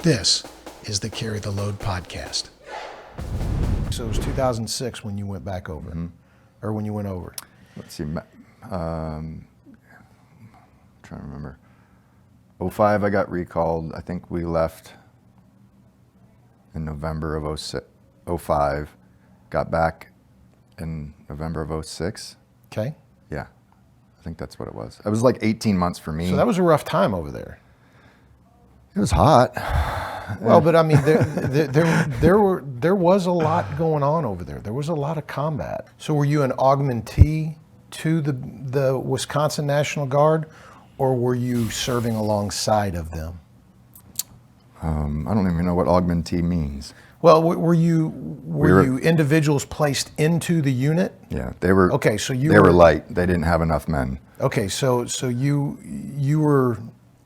This is the Carry the Load podcast. So it was 2006 when you went back over, or when you went over. Let's see, trying to remember. 05 I got recalled. I think we left in November of 05, got back in November of 06. Okay. Yeah, I think that's what it was. It was like 18 months for me. So that was a rough time over there. It was hot. Well, but I mean, there was a lot going on over there. There was a lot of combat. So were you an augmentee to the Wisconsin National Guard, or were you serving alongside of them? I don't even know what augmentee means. Well, were you individuals placed into the unit? Yeah, they were. Okay, so they were light. They didn't have enough men. Okay, so you were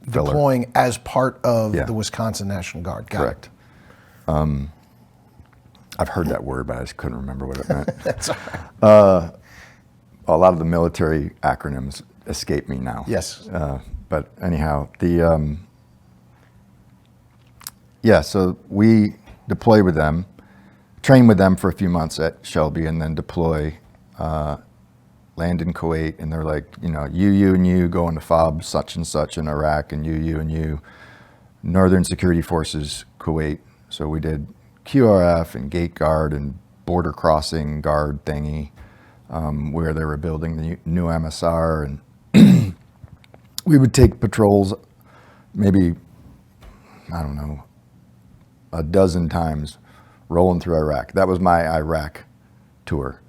deploying as part of the Wisconsin National Guard. Correct. I've heard that word, but I just couldn't remember what it meant. That's all right. A lot of the military acronyms escape me now. Yes. But anyhow, so we deploy with them, train with them for a few months at Shelby, and then deploy, land in Kuwait, and they're like, you and you go into FOB such and such in Iraq, and you and you, Northern Security Forces, Kuwait. So we did QRF and gate guard and border crossing guard thingy, where they were building the new MSR, and we would take patrols maybe, I don't know, a dozen times rolling through Iraq. That was my Iraq tour.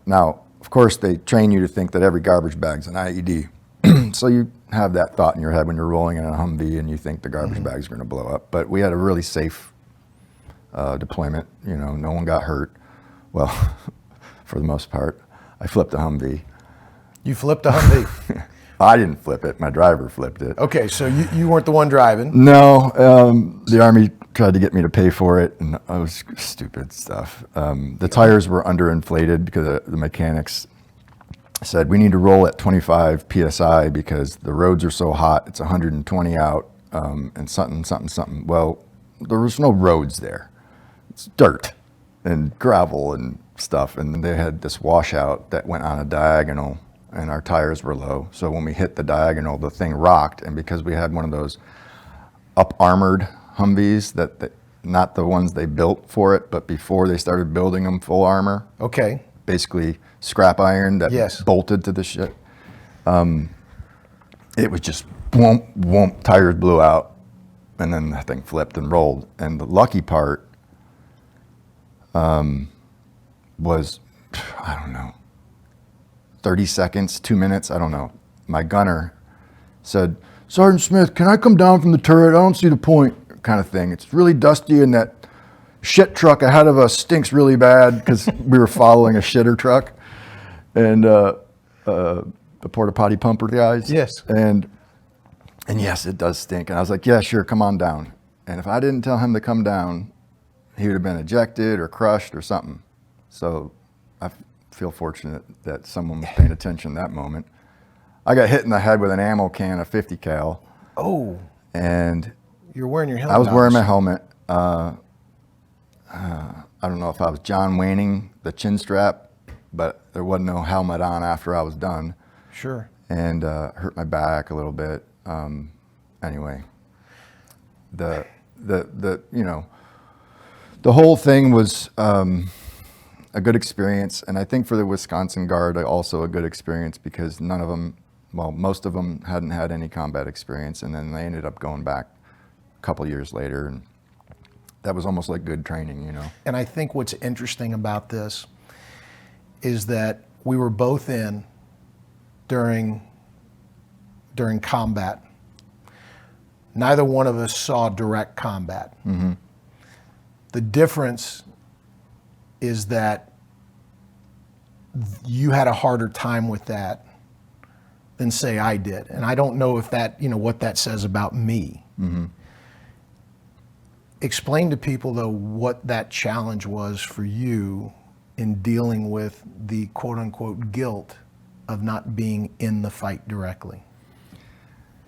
Now, of course, they train you to think that every garbage bag's an IED. So you have that thought in your head when you're rolling in a Humvee and you think the garbage bag's going to blow up. But we had a really safe deployment. No one got hurt. Well, for the most part. I flipped a Humvee. You flipped a Humvee? I didn't flip it. My driver flipped it. Okay, so you weren't the one driving? No. The Army tried to get me to pay for it, and it was stupid stuff. The tires were underinflated because the mechanics said, we need to roll at 25 PSI because the roads are so hot. It's 120 out, and something. Well, there was no roads there. It's dirt and gravel and stuff, and they had this washout that went on a diagonal, and our tires were low. So when we hit the diagonal, the thing rocked, and because we had one of those up-armored Humvees, that not the ones they built for it, but before they started building them full armor. Okay. Basically scrap iron that bolted to the shit. It was just whoomp, tires blew out, and then the thing flipped and rolled. And the lucky part was, I don't know, 30 seconds, 2 minutes, I don't know. My gunner said, Sergeant Smith, can I come down from the turret? I don't see the point, kind of thing. It's really dusty, and that shit truck ahead of us stinks really bad, because we were following a shitter truck, and the porta potty pumper guys. Yes. And yes, it does stink. And I was like, yeah, sure, come on down. And if I didn't tell him to come down, he would have been ejected or crushed or something. So I feel fortunate that someone was paying attention at that moment. I got hit in the head with an ammo can, a 50 cal. Oh. And you're wearing your helmet. I was wearing my helmet. I don't know if I was John Wayning the chin strap, but there wasn't no helmet on after I was done. Sure. And hurt my back a little bit. Anyway, the whole thing was a good experience, and I think for the Wisconsin Guard, also a good experience, because most of them hadn't had any combat experience, and then they ended up going back a couple years later, and that was almost like good training, And I think what's interesting about this is that we were both in during combat. Neither one of us saw direct combat. Mm-hmm. The difference is that you had a harder time with that than, say, I did. And I don't know if that, what that says about me. Mm-hmm. Explain to people, though, what that challenge was for you in dealing with the quote-unquote guilt of not being in the fight directly.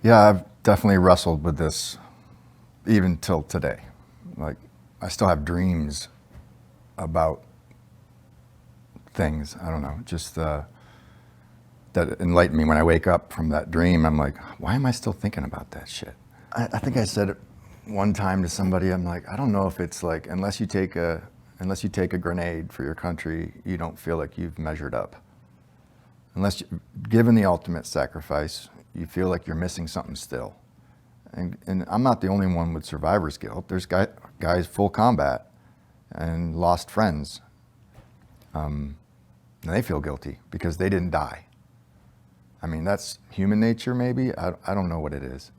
Yeah, I've definitely wrestled with this even till today. Like, I still have dreams about things. I don't know, just that enlighten me when I wake up from that dream. I'm like, why am I still thinking about that shit? I think I said it one time to somebody. I'm like, I don't know if it's like, unless you take a grenade for your country, you don't feel like you've measured up. Given the ultimate sacrifice, you feel like you're missing something still. And I'm not the only one with survivor's guilt. There's guys full combat and lost friends. And they feel guilty because they didn't die. I mean, that's human nature, maybe. I don't know what it is.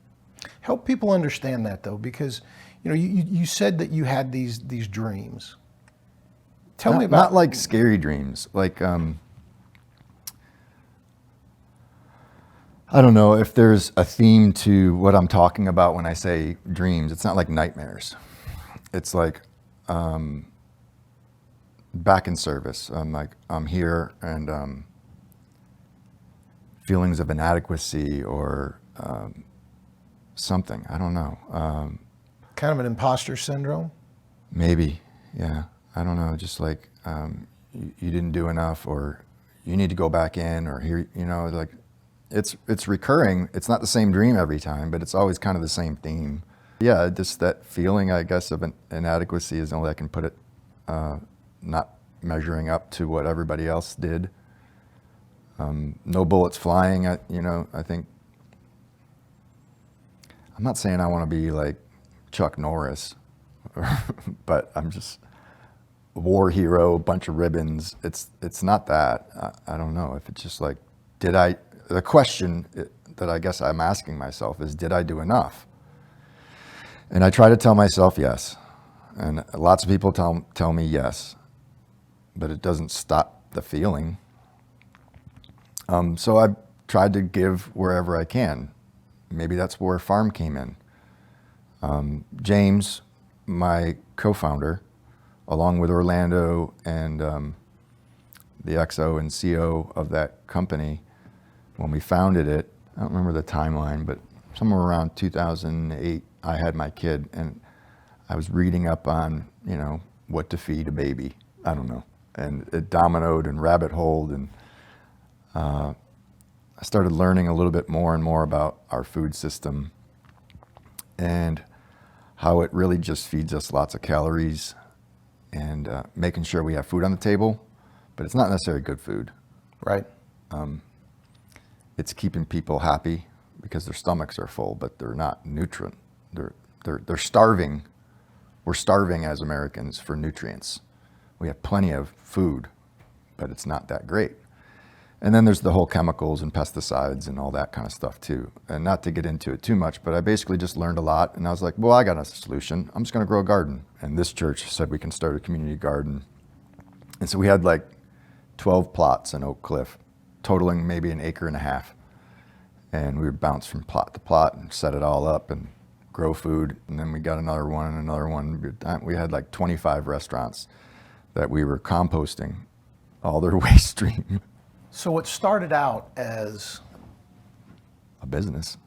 Help people understand that, though, because you said that you had these dreams. Tell me about not like scary dreams. Like I don't know if there's a theme to what I'm talking about when I say dreams. It's not like nightmares. It's like back in service. I'm here, and feelings of inadequacy or something. I don't know. kind of an imposter syndrome. Maybe, yeah. I don't know. Just like you didn't do enough, or you need to go back in, or here, like it's recurring. It's not the same dream every time, but it's always kind of the same theme. Yeah, just that feeling, I guess, of inadequacy is the only way I can put it. Not measuring up to what everybody else did. No bullets flying. I think. I'm not saying I want to be like Chuck Norris, but I'm just a war hero, a bunch of ribbons. It's not that. I don't know if it's just like, the question that I guess I'm asking myself is, did I do enough? And I try to tell myself yes. And lots of people tell me yes, but it doesn't stop the feeling. So I've tried to give wherever I can. Maybe that's where farm came in. James, my co-founder, along with Orlando and the XO and CO of that company, when we founded it, I don't remember the timeline, but somewhere around 2008, I had my kid, and I was reading up on, what to feed a baby. I don't know. And it dominoed and rabbit holed, and I started learning a little bit more and more about our food system and how it really just feeds us lots of calories, and making sure we have food on the table, but it's not necessarily good food. Right. It's keeping people happy because their stomachs are full, but they're not nutrient. They're starving. We're starving as Americans for nutrients. We have plenty of food, but it's not that great. And then there's the whole chemicals and pesticides and all that kind of stuff too. And not to get into it too much, but I basically just learned a lot, and I was like, well, I got a solution. I'm just gonna grow a garden. And this church said we can start a community garden. And so we had like 12 plots in Oak Cliff, totaling maybe 1.5 acres. And we would bounce from plot to plot and set it all up and grow food. And then we got another one and another one. We had like 25 restaurants that we were composting all their waste stream. So it started out as A business.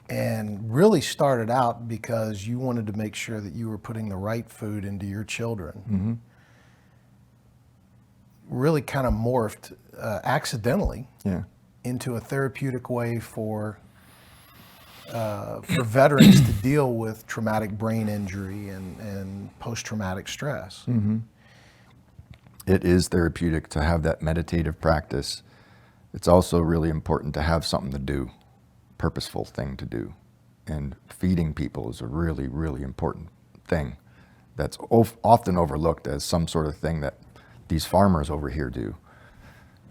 And really started out because you wanted to make sure that you were putting the right food into your children. Mm-hmm. Really kind of morphed accidentally Yeah. into a therapeutic way for veterans to deal with traumatic brain injury and post-traumatic stress. Mm-hmm. It is therapeutic to have that meditative practice. It's also really important to have something to do, purposeful thing to do. And feeding people is a really, really important thing that's often overlooked as some sort of thing that these farmers over here do.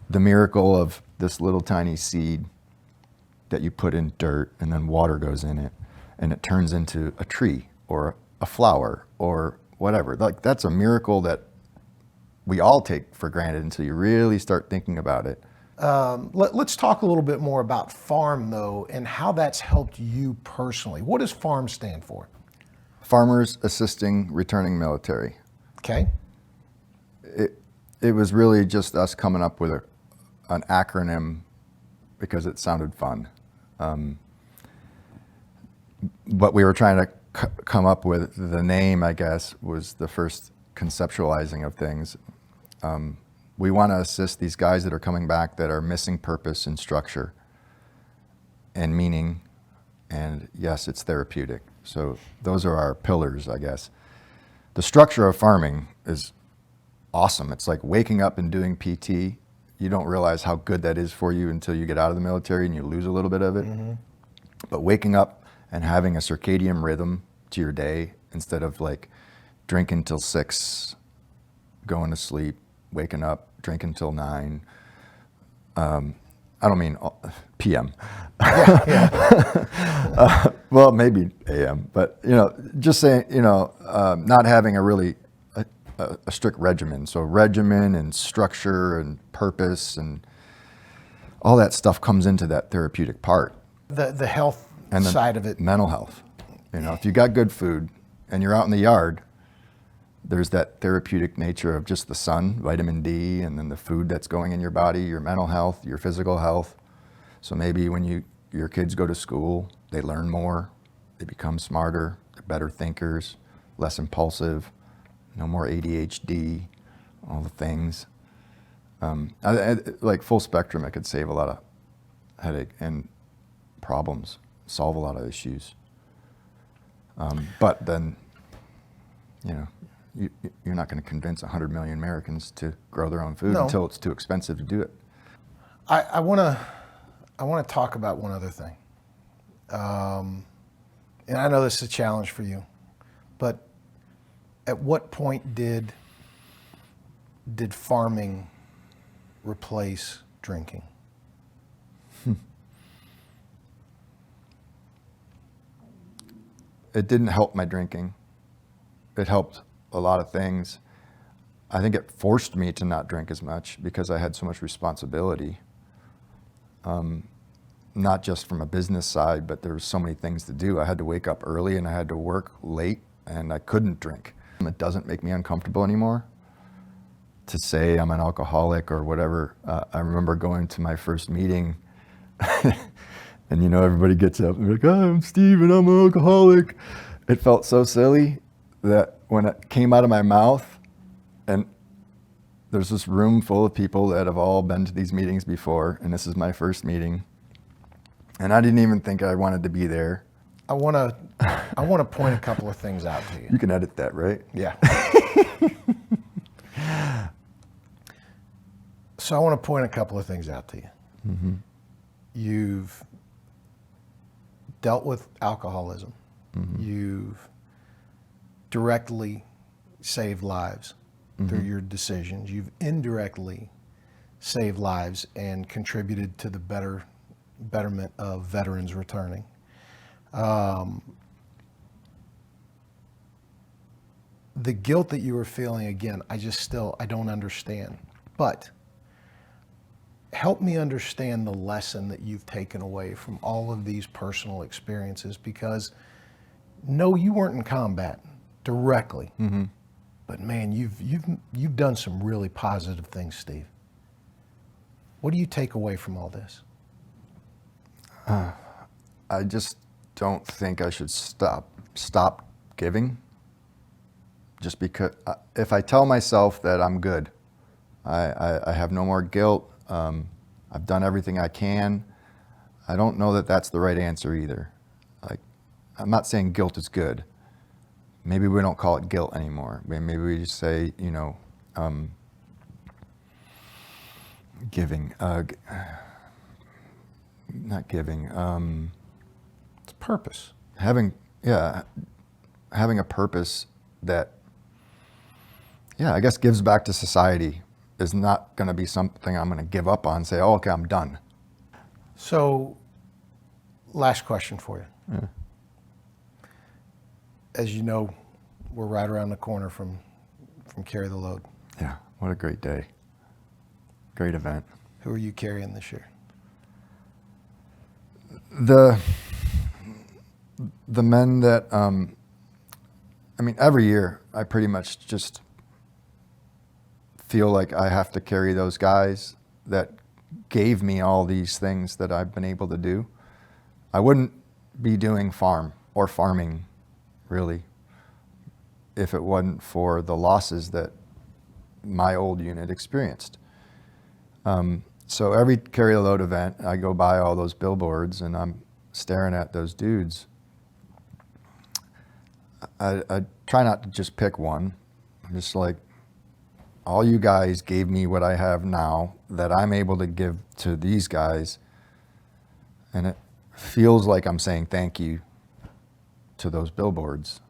The miracle of this little tiny seed that you put in dirt and then water goes in it and it turns into a tree or a flower or whatever. Like, that's a miracle that we all take for granted until you really start thinking about it. Let's talk a little bit more about FARM, though, and how that's helped you personally. What does FARM stand for? Farmers Assisting Returning Military. Okay. It was really just us coming up with an acronym because it sounded fun. But we were trying to come up with the name, I guess, was the first conceptualizing of things. We want to assist these guys that are coming back that are missing purpose and structure and meaning. And yes, it's therapeutic. So those are our pillars, I guess. The structure of farming is awesome. It's like waking up and doing PT. You don't realize how good that is for you until you get out of the military and you lose a little bit of it. Mm-hmm. But waking up and having a circadian rhythm to your day instead of like drinking till 6, going to sleep, waking up, drinking till 9. I don't mean PM. Well, maybe AM, but just saying, not having a really a strict regimen. So regimen and structure and purpose and all that stuff comes into that therapeutic part. The health and side of it. Mental health. If you got good food and you're out in the yard, there's that therapeutic nature of just the sun, vitamin D, and then the food that's going in your body, your mental health, your physical health. So maybe when your kids go to school, they learn more, they become smarter, they're better thinkers, less impulsive, no more ADHD, all the things. Like full spectrum, it could save a lot of headache and problems, solve a lot of issues. But then, you're not going to convince 100 million Americans to grow their own food until it's too expensive to do it. I want to talk about one other thing. And I know this is a challenge for you, but at what point did farming replace drinking? It didn't help my drinking. It helped a lot of things. I think it forced me to not drink as much because I had so much responsibility. Not just from a business side, but there were so many things to do. I had to wake up early and I had to work late and I couldn't drink. It doesn't make me uncomfortable anymore to say I'm an alcoholic or whatever. I remember going to my first meeting and everybody gets up and they're like, "Oh, I'm Steve and I'm an alcoholic." It felt so silly that when it came out of my mouth, and there's this room full of people that have all been to these meetings before, and this is my first meeting, and I didn't even think I wanted to be there. I want to point a couple of things out to you. You can edit that, right? Yeah. So I want to point a couple of things out to you. Mm-hmm. You've dealt with alcoholism. Mm-hmm. You've directly saved lives through your decisions. You've indirectly saved lives and contributed to the betterment of veterans returning. The guilt that you were feeling, again, I don't understand. But help me understand the lesson that you've taken away from all of these personal experiences, because no, you weren't in combat directly, but man, you've done some really positive things, Steve. What do you take away from all this? I just don't think I should stop giving. Just because if I tell myself that I'm good, I have no more guilt, I've done everything I can, I don't know that that's the right answer either. Like, I'm not saying guilt is good. Maybe we don't call it guilt anymore. Maybe we just say, giving, not giving. It's purpose. Having a purpose that, I guess gives back to society is not going to be something I'm going to give up on and say, "Oh, okay, I'm done." So, last question for you. Yeah. As you know, we're right around the corner from Carry the Load. Yeah, what a great day. Great event. Who are you carrying this year? The men that, every year I pretty much just feel like I have to carry those guys that gave me all these things that I've been able to do. I wouldn't be doing farm or farming, really, if it wasn't for the losses that my old unit experienced. So every carry a load event, I go by all those billboards and I'm staring at those dudes. I try not to just pick one. I'm just like, all you guys gave me what I have now that I'm able to give to these guys. And it feels like I'm saying thank you to those billboards,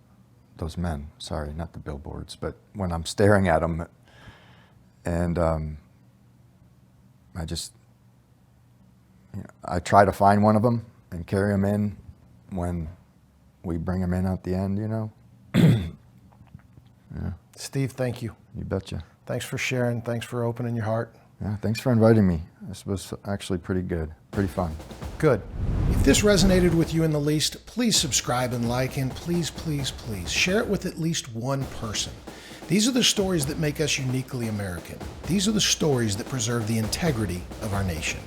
those men, sorry, not the billboards, but when I'm staring at them, and I try to find one of them and carry them in when we bring them in at the end, you know? Yeah. Steve, thank you. You betcha. Thanks for sharing. Thanks for opening your heart. Yeah, thanks for inviting me. This was actually pretty good, pretty fun. Good. If this resonated with you in the least, please subscribe and like, and please, please, please share it with at least one person. These are the stories that make us uniquely American. These are the stories that preserve the integrity of our nation.